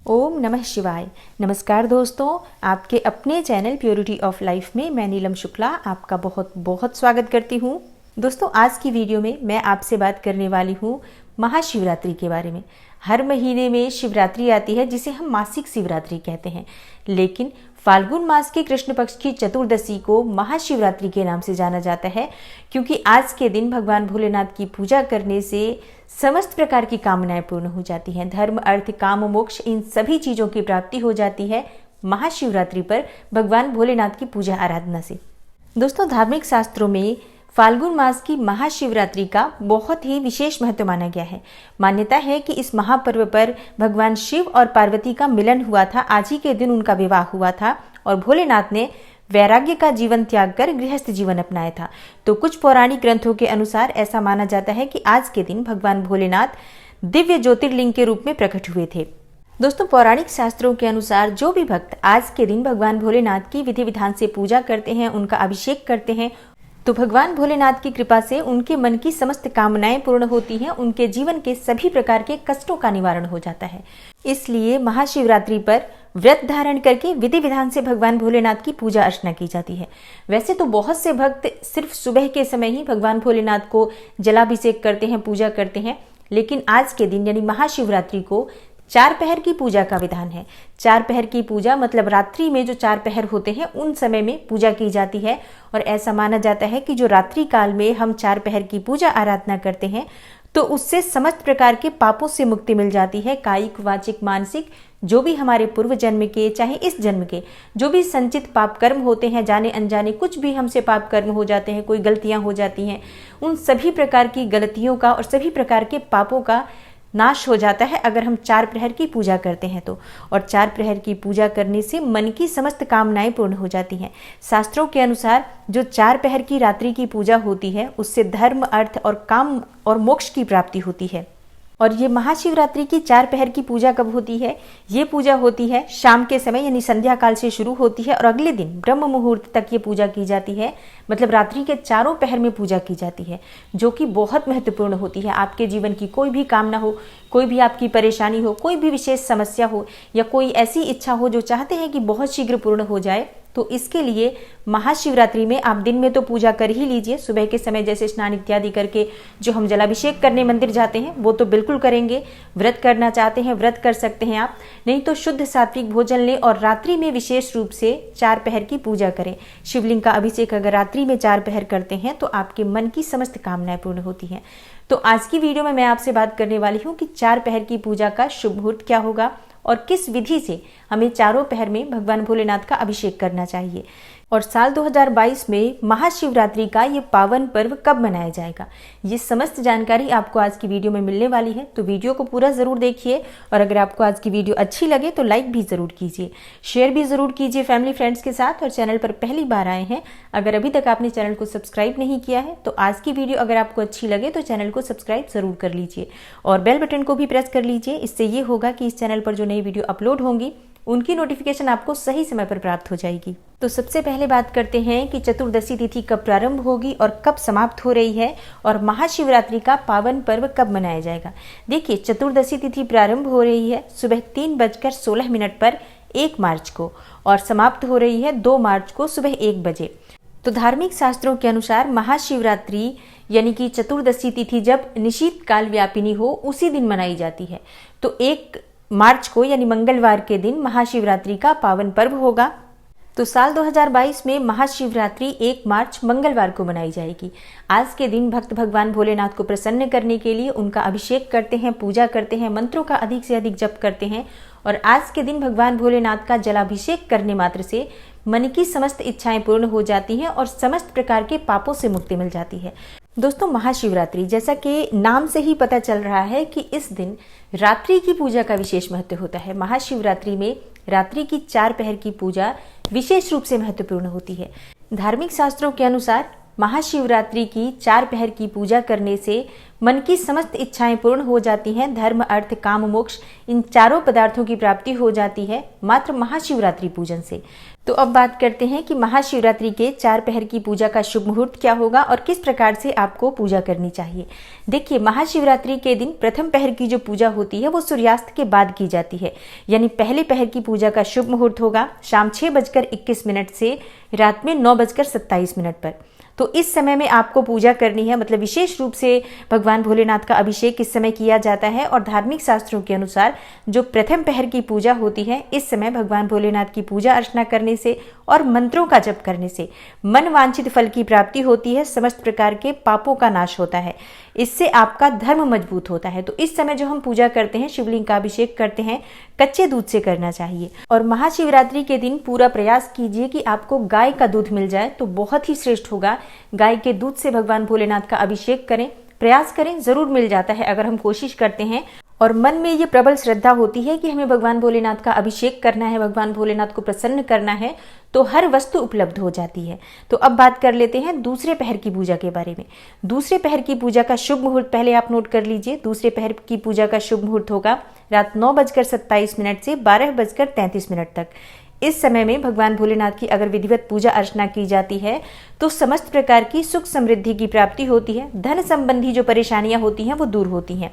ओम नमः शिवाय। नमस्कार दोस्तों, आपके अपने चैनल प्योरिटी ऑफ लाइफ में मैं नीलम शुक्ला आपका बहुत बहुत स्वागत करती हूँ। दोस्तों, आज की वीडियो में मैं आपसे बात करने वाली हूँ महाशिवरात्रि के बारे में। हर महीने में शिवरात्रि आती है जिसे हम मासिक शिवरात्रि कहते हैं, लेकिन फाल्गुन मास के कृष्ण पक्ष की चतुर्दशी को महाशिवरात्रि के नाम से जाना जाता है, क्योंकि आज के दिन भगवान भोलेनाथ की पूजा करने से समस्त प्रकार की कामनाएं पूर्ण हो जाती हैं। धर्म, अर्थ, काम, मोक्ष, इन सभी चीजों की प्राप्ति हो जाती है महाशिवरात्रि पर भगवान भोलेनाथ की पूजा आराधना से। दोस्तों, धार्मिक शास्त्रों में फाल्गुन मास की महाशिवरात्रि का बहुत ही विशेष महत्व माना गया है। मान्यता है कि इस महापर्व पर भगवान शिव और पार्वती का मिलन हुआ था। आज ही के दिन उनका विवाह हुआ था और भोलेनाथ ने वैराग्य का जीवन त्याग कर गृहस्थ जीवन अपनाया था। तो कुछ पौराणिक ग्रंथों के अनुसार ऐसा माना जाता है कि आज के दिन भगवान भोलेनाथ दिव्य ज्योतिर्लिंग के रूप में प्रकट हुए थे। दोस्तों, पौराणिक शास्त्रों के अनुसार जो भी भक्त आज के दिन भगवान भोलेनाथ की विधि विधान से पूजा करते हैं, उनका अभिषेक करते हैं, तो भगवान भोलेनाथ की कृपा से उनके मन की समस्त कामनाएं पूर्ण होती हैं। उनके जीवन के सभी प्रकार के कष्टों का निवारण हो जाता है। इसलिए महाशिवरात्रि पर व्रत धारण करके विधि विधान से भगवान भोलेनाथ की पूजा अर्चना की जाती है। वैसे तो बहुत से भक्त सिर्फ सुबह के समय ही भगवान भोलेनाथ को जलाभिषेक करते हैं, पूजा करते हैं, लेकिन आज के दिन यानी महाशिवरात्रि को 4 पहर की पूजा का विधान है। 4 पहर की पूजा मतलब रात्रि में जो 4 पहर होते हैं उन समय में पूजा की जाती है। और ऐसा माना जाता है कि जो रात्रि काल में हम 4 पहर की पूजा आराधना करते हैं तो उससे समस्त प्रकार के पापों से मुक्ति मिल जाती है। कायिक, वाचिक, मानसिक, जो भी हमारे पूर्व जन्म के चाहे इस जन्म के जो भी संचित पाप कर्म होते हैं, जाने अनजाने कुछ भी हमसे पाप कर्म हो जाते हैं, कोई गलतियां हो जाती हैं, उन सभी प्रकार की गलतियों का और सभी प्रकार के पापों का नाश हो जाता है अगर हम 4 प्रहर की पूजा करते हैं तो। और 4 प्रहर की पूजा करने से मन की समस्त कामनाएं पूर्ण हो जाती हैं। शास्त्रों के अनुसार जो 4 पहर की रात्रि की पूजा होती है उससे धर्म, अर्थ और काम और मोक्ष की प्राप्ति होती है। और ये महाशिवरात्रि की 4 पहर की पूजा कब होती है? ये पूजा होती है शाम के समय यानी संध्या काल से शुरू होती है और अगले दिन ब्रह्म मुहूर्त तक ये पूजा की जाती है। मतलब रात्रि के 4 पहर में पूजा की जाती है, जो कि बहुत महत्वपूर्ण होती है। आपके जीवन की कोई भी कामना हो, कोई भी आपकी परेशानी हो, कोई भी विशेष समस्या हो या कोई ऐसी इच्छा हो जो चाहते हैं कि बहुत शीघ्र पूर्ण हो जाए, तो इसके लिए महाशिवरात्रि में आप दिन में तो पूजा कर ही लीजिए। सुबह के समय जैसे स्नान इत्यादि करके जो हम जलाभिषेक करने मंदिर जाते हैं वो तो बिल्कुल करेंगे। व्रत करना चाहते हैं व्रत कर सकते हैं आप, नहीं तो शुद्ध सात्विक भोजन लें और रात्रि में विशेष रूप से 4 पहर की पूजा करें। शिवलिंग का अभिषेक अगर रात्रि में 4 पहर करते हैं तो आपके मन की समस्त कामनाएं पूर्ण होती हैं। तो आज की वीडियो में मैं आपसे बात करने वाली हूँ कि 4 पहर की पूजा का शुभ मुहूर्त क्या होगा और किस विधि से हमें चारों पहर में भगवान भोलेनाथ का अभिषेक करना चाहिए, और साल 2022 में महाशिवरात्रि का ये पावन पर्व कब मनाया जाएगा। ये समस्त जानकारी आपको आज की वीडियो में मिलने वाली है, तो वीडियो को पूरा जरूर देखिए। और अगर आपको आज की वीडियो अच्छी लगे तो लाइक भी जरूर कीजिए, शेयर भी जरूर कीजिए फैमिली फ्रेंड्स के साथ। और चैनल पर पहली बार आए हैं, अगर अभी तक आपने चैनल को सब्सक्राइब नहीं किया है तो आज की वीडियो अगर आपको अच्छी लगे तो चैनल को सब्सक्राइब जरूर कर लीजिए और बेल बटन को भी प्रेस कर लीजिए। इससे ये होगा कि इस चैनल पर जो नई वीडियो अपलोड होंगी उनकी नोटिफिकेशन आपको सही समय पर प्राप्त हो जाएगी। तो सबसे पहले बात करते हैं कि चतुर्दशी तिथि कब प्रारंभ होगी और कब समाप्त हो रही है, और महाशिवरात्रि का पावन पर्व कब मनाया जाएगा। देखिए, चतुर्दशी तिथि प्रारंभ हो रही है सुबह 3:16 पर 1 मार्च को और समाप्त हो रही है 2 मार्च को सुबह 1 बजे। तो धार्मिक शास्त्रों के अनुसार महाशिवरात्रि यानी कि चतुर्दशी तिथि जब निशीत काल व्यापिनी हो उसी दिन मनाई जाती है। तो 1 मार्च को यानी मंगलवार के दिन महाशिवरात्रि का पावन पर्व होगा। तो साल 2022 में महाशिवरात्रि 1 मार्च मंगलवार को मनाई जाएगी। आज के दिन भक्त भगवान भोलेनाथ को प्रसन्न करने के लिए उनका अभिषेक करते हैं, पूजा करते हैं, मंत्रों का अधिक से अधिक जप करते हैं। और आज के दिन भगवान भोलेनाथ का जलाभिषेक करने मात्र से मन की समस्त इच्छाएं पूर्ण हो जाती हैं और समस्त प्रकार के पापों से मुक्ति मिल जाती है। दोस्तों, महाशिवरात्रि जैसा कि नाम से ही पता चल रहा है कि इस दिन रात्रि की पूजा का विशेष महत्व होता है। महाशिवरात्रि में रात्रि की 4 पहर की पूजा विशेष रूप से महत्वपूर्ण होती है। धार्मिक शास्त्रों के अनुसार महाशिवरात्रि की 4 पहर की पूजा करने से मन की समस्त इच्छाएं पूर्ण हो जाती हैं। धर्म, अर्थ, काम, मोक्ष इन चारों पदार्थों की प्राप्ति हो जाती है मात्र महाशिवरात्रि पूजन से। तो अब बात करते हैं कि महाशिवरात्रि के 4 पहर की पूजा का शुभ मुहूर्त क्या होगा और किस प्रकार से आपको पूजा करनी चाहिए। देखिए, महाशिवरात्रि के दिन प्रथम पहर की जो पूजा होती है वो सूर्यास्त के बाद की जाती है, यानी पहले पहर की पूजा का शुभ मुहूर्त होगा शाम 6:21 से रात में 9:27 पर। तो इस समय में आपको पूजा करनी है, मतलब विशेष रूप से भगवान भोलेनाथ का अभिषेक इस समय किया जाता है। और धार्मिक शास्त्रों के अनुसार जो प्रथम पहर की पूजा होती है, इस समय भगवान भोलेनाथ की पूजा अर्चना करने से और मंत्रों का जप करने से मन वांछित फल की प्राप्ति होती है, समस्त प्रकार के पापों का नाश होता है, इससे आपका धर्म मजबूत होता है। तो इस समय जो हम पूजा करते हैं, शिवलिंग का अभिषेक करते हैं, कच्चे दूध से करना चाहिए। और महाशिवरात्रि के दिन पूरा प्रयास कीजिए कि आपको गाय का दूध मिल जाए, तो बहुत ही श्रेष्ठ होगा। गाय के दूध से भगवान भोलेनाथ का अभिषेक करें, प्रयास करें, जरूर मिल जाता है अगर हम कोशिश करते हैं और मन में ये प्रबल श्रद्धा होती है कि हमें भगवान भोलेनाथ का अभिषेक करना है, भगवान भोलेनाथ को प्रसन्न करना है, तो हर वस्तु उपलब्ध हो जाती है। तो अब बात कर लेते हैं दूसरे पहर की पूजा के बारे में। दूसरे पहर की पूजा का शुभ मुहूर्त पहले आप नोट कर लीजिए। दूसरे पहर की पूजा का शुभ मुहूर्त होगा रात 9:27 से 12:33 तक। इस समय में भगवान भोलेनाथ की अगर विधिवत पूजा अर्चना की जाती है तो समस्त प्रकार की सुख समृद्धि की प्राप्ति होती है। धन संबंधी जो परेशानियां होती हैं वो दूर होती हैं।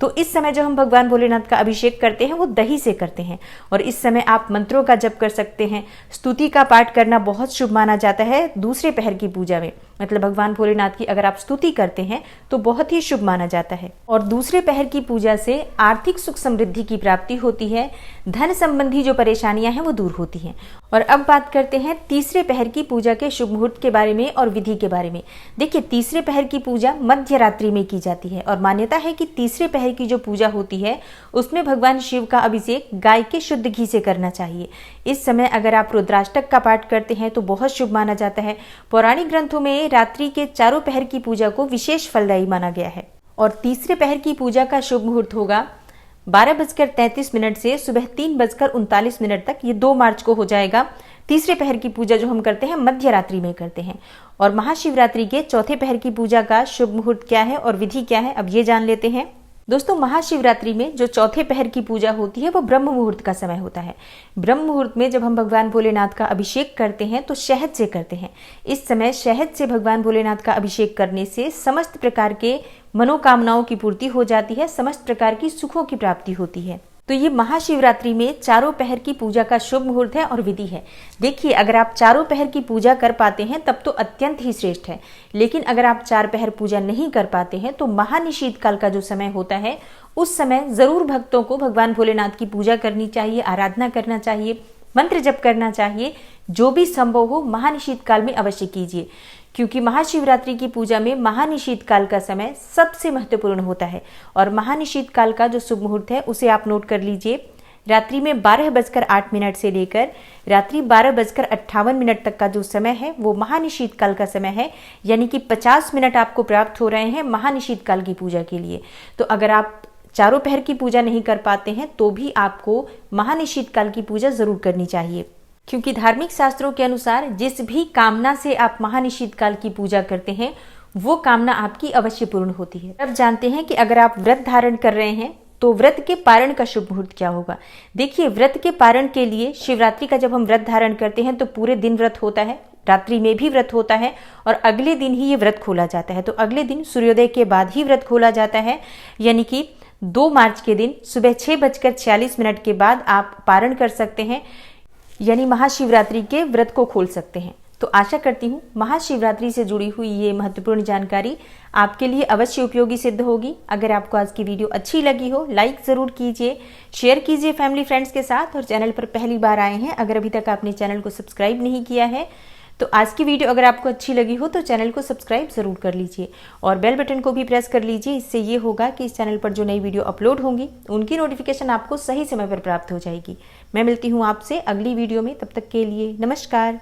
तो इस समय जो हम भगवान भोलेनाथ का अभिषेक करते हैं वो दही से करते हैं। और इस समय आप मंत्रों का जप कर सकते हैं। स्तुति का पाठ करना बहुत शुभ माना जाता है दूसरे पहर की पूजा में, मतलब भगवान भोलेनाथ की अगर आप स्तुति करते हैं तो बहुत ही शुभ माना जाता है। और दूसरे पहर की पूजा से आर्थिक सुख समृद्धि की प्राप्ति होती है, धन संबंधी जो परेशानियां हैं वो दूर होती हैं। और अब बात करते हैं तीसरे पहर की पूजा के शुभ मुहूर्त के बारे में और विधि के बारे में। देखिए, तीसरे पहर की पूजा मध्य रात्रि में की जाती है और मान्यता है कि तीसरे पहर की जो पूजा होती है उसमें भगवान शिव का अभिषेक गाय के शुद्ध घी से करना चाहिए। इस समय अगर आप रुद्राष्टक का पाठ करते हैं तो बहुत शुभ माना जाता है। पौराणिक ग्रंथों में रात्रि के चारों पहर की पूजा को विशेष फलदायी माना गया है। और तीसरे पहर की पूजा का शुभ मुहूर्त होगा 12:33 से सुबह 3:39 तक। ये 2 मार्च को हो जाएगा। तीसरे पहर की पूजा जो हम करते हैं मध्य रात्रि में करते हैं। और महाशिवरात्रि के चौथे पहर की पूजा का शुभ मुहूर्त क्या है और विधि क्या है, अब ये जान लेते हैं। दोस्तों, महाशिवरात्रि में जो चौथे पहर की पूजा होती है वो ब्रह्म मुहूर्त का समय होता है। ब्रह्म मुहूर्त में जब हम भगवान भोलेनाथ का अभिषेक करते हैं तो शहद से करते हैं। इस समय शहद से भगवान भोलेनाथ का अभिषेक करने से समस्त प्रकार के मनोकामनाओं की पूर्ति हो जाती है, समस्त प्रकार की सुखों की प्राप्ति होती है। तो ये महाशिवरात्रि में चारों पहर की पूजा का शुभ मुहूर्त है और विधि है। देखिए, अगर आप चारों पहर की पूजा कर पाते हैं तब तो अत्यंत ही श्रेष्ठ है, लेकिन अगर आप 4 पहर पूजा नहीं कर पाते हैं तो महानिशीत काल का जो समय होता है उस समय जरूर भक्तों को भगवान भोलेनाथ की पूजा करनी चाहिए, आराधना करना चाहिए, मंत्र जप करना चाहिए। जो भी संभव हो महानिशीत काल में अवश्य कीजिए, क्योंकि महाशिवरात्रि की पूजा में महानिशीत काल का समय सबसे महत्वपूर्ण होता है। और महानिशीत काल का जो शुभ मुहूर्त है उसे आप नोट कर लीजिए। रात्रि में 12:08 से लेकर रात्रि 12:58 तक का जो समय है वो महानिशीत काल का समय है, यानी कि 50 मिनट आपको प्राप्त हो रहे हैं महानिशीत काल की पूजा के लिए। तो अगर आप चारों पहर की पूजा नहीं कर पाते हैं तो भी आपको महानिशीत काल की पूजा जरूर करनी चाहिए, क्योंकि धार्मिक शास्त्रों के अनुसार जिस भी कामना से आप महानिशीत काल की पूजा करते हैं वो कामना आपकी अवश्य पूर्ण होती है। अब जानते हैं कि अगर आप व्रत धारण कर रहे हैं तो व्रत के पारण का शुभ मुहूर्त क्या होगा। देखिए, व्रत के पारण के लिए शिवरात्रि का जब हम व्रत धारण करते हैं तो पूरे दिन व्रत होता है, रात्रि में भी व्रत होता है और अगले दिन ही ये व्रत खोला जाता है। तो अगले दिन सूर्योदय के बाद ही व्रत खोला जाता है, यानी कि 2 मार्च के दिन सुबह 6:46 के बाद आप पारण कर सकते हैं, यानी महाशिवरात्रि के व्रत को खोल सकते हैं। तो आशा करती हूँ महाशिवरात्रि से जुड़ी हुई ये महत्वपूर्ण जानकारी आपके लिए अवश्य उपयोगी सिद्ध होगी। अगर आपको आज की वीडियो अच्छी लगी हो, लाइक ज़रूर कीजिए, शेयर कीजिए फैमिली फ्रेंड्स के साथ। और चैनल पर पहली बार आए हैं, अगर अभी तक आपने चैनल को सब्सक्राइब नहीं किया है तो आज की वीडियो अगर आपको अच्छी लगी हो तो चैनल को सब्सक्राइब ज़रूर कर लीजिए और बेल बटन को भी प्रेस कर लीजिए। इससे ये होगा कि इस चैनल पर जो नई वीडियो अपलोड होंगी उनकी नोटिफिकेशन आपको सही समय पर प्राप्त हो जाएगी। मैं मिलती हूँ आपसे अगली वीडियो में, तब तक के लिए नमस्कार।